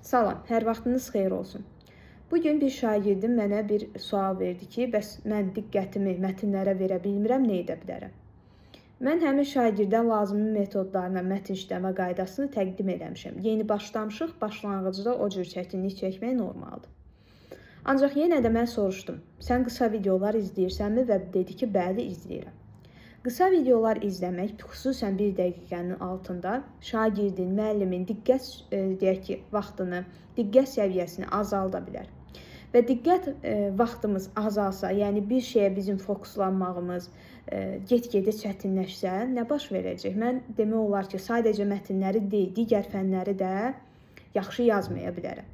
Salam, hər vaxtınız xeyir olsun. Bugün bir şagirdim mənə bir sual verdi ki, bəs mən diqqətimi mətnlərə verə bilmirəm, nə edə bilərəm? Mən həmin şagirdə lazımi metodlarla mətn işləmə qaydasını təqdim eləmişəm. Yeni başlamışıq, başlanğıcda o cür çətinlik çəkmək normaldır. Ancaq yenə də mən soruşdum, sən qısa videolar izləyirsənmi və dedi ki, bəli, izləyirəm. Qısa videolar izləmək, xüsusən 1 dəqiqənin altında şagirdin, müəllimin vaxtını, diqqət səviyyəsini azalda bilər. Və diqqət vaxtımız azalsa, yəni bir şeyə bizim fokuslanmağımız get-gedə çətinləşsə, nə baş verəcək? Mən demək olar ki, sadəcə mətnləri deyil, digər fənləri də yaxşı yazmaya bilərəm.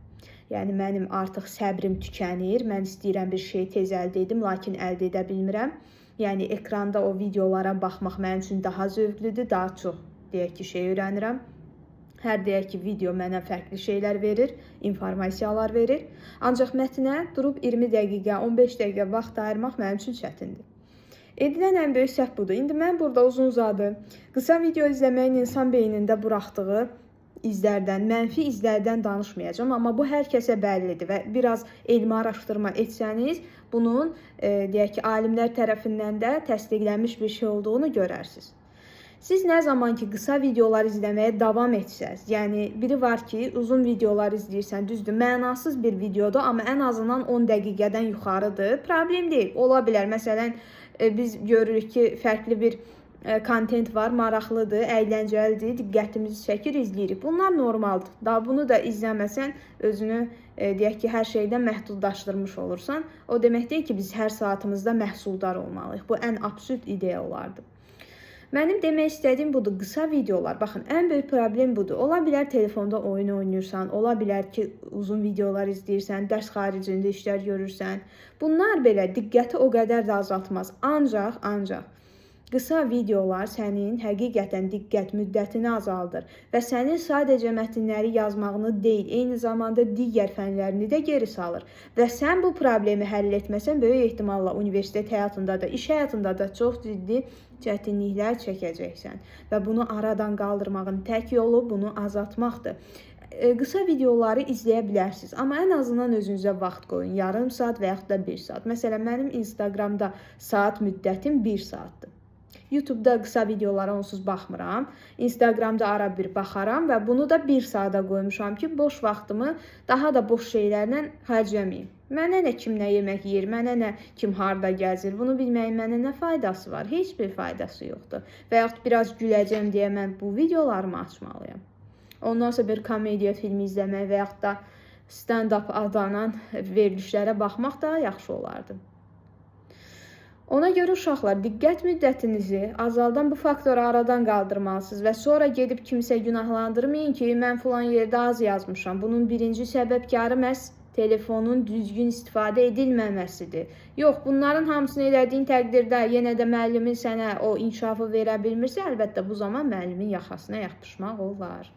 Yəni mənim artıq səbrim tükənir, mən istəyirəm bir şeyi tez əldə edim, lakin əldə edə bilmirəm. Yəni ekranda o videolara baxmaq mənim üçün daha zövqlüdür, daha çox deyək ki, şey öyrənirəm. Hər deyək ki, video mənə fərqli şeylər verir, informasiyalar verir. Ancaq mətnə durub 20 dəqiqə, 15 dəqiqə vaxt ayırmaq mənim üçün çətindir. Edilən ən böyük səhv budur. İndi mən burada uzun-uzadı qısa video izləməyin insan beynində buraxdığı izlərdən, mənfi izlərdən danışmayacağım, amma bu hər kəsə bəllidir və biraz elmi araşdırma etsəniz, bunun deyək ki, alimlər tərəfindən də təsdiqlənmiş bir şey olduğunu görərsiniz. Siz nə zaman ki, qısa videolar izləməyə davam etsəz, yəni biri var ki, uzun videolar izləyirsən, düzdür, mənasız bir videodur, amma ən azından 10 dəqiqədən yuxarıdır, problem deyil, ola bilər. Məsələn, biz görürük ki, fərqli bir kontent var, maraqlıdır, əyləncəlidir, diqqətimizi çəkir, izləyirik. Bunlar normaldır. Daha bunu da izləməsən, özünü deyək ki, hər şeydən məhdudlaşdırmış olursan. O demək deyil ki, biz hər saatımızda məhsuldar olmalıyıq. Bu ən absurd ideya olardı. Mənim demək istədiyim budur, qısa videolar. Baxın, ən böyük problem budur. Ola bilər telefonda oyun oynayırsan, ola bilər ki, uzun videolar izləyirsən, dərs xaricində işlər görürsən. Bunlar belə diqqəti o qədər də azaltmaz. Ancaq qısa videolar sənin həqiqətən diqqət müddətini azaldır və sənin sadəcə mətnləri yazmağını deyil, eyni zamanda digər fənlərini də geri salır. Və sən bu problemi həll etməsən, böyük ehtimalla universitet həyatında da, iş həyatında da çox ciddi çətinliklər çəkəcəksən. Və bunu aradan qaldırmağın tək yolu bunu azaltmaqdır. Qısa videoları izləyə bilərsiniz, amma ən azından özünüzə vaxt qoyun, yarım saat və yaxud da 1 saat. Məsələn, mənim Instagramda saat müddətim 1 saatdır. YouTube'da qısa videolara onsuz baxmıram. Instagramda ara bir baxaram və bunu da 1 saata qoymuşam ki, boş vaxtımı daha da boş şeylərlə xərcləməyim. Mənə nə kim nə yemək yeyir, mənə nə kim harda gəzir, bunu bilməyin mənə nə faydası var? Heç bir faydası yoxdur. Və yaxud biraz güləcəm deyə mən bu videolarımı açmalıyam. Ondan sonra bir komediya filmi izləmək və yaxud da stand-up adlanan verilişlərə baxmaq da yaxşı olardı. Ona görə uşaqlar, diqqət müddətinizi azaldan bu faktoru aradan qaldırmalısınız və sonra gedib kimsə günahlandırmayın ki, mən filan yerdə az yazmışam. Bunun birinci səbəbkarı məhz telefonun düzgün istifadə edilməməsidir. Yox, bunların hamısını elədiyin təqdirdə yenə də müəllimin sənə o inkişafı verə bilmirsə, əlbəttə bu zaman müəllimin yaxasına yapışmaq olar.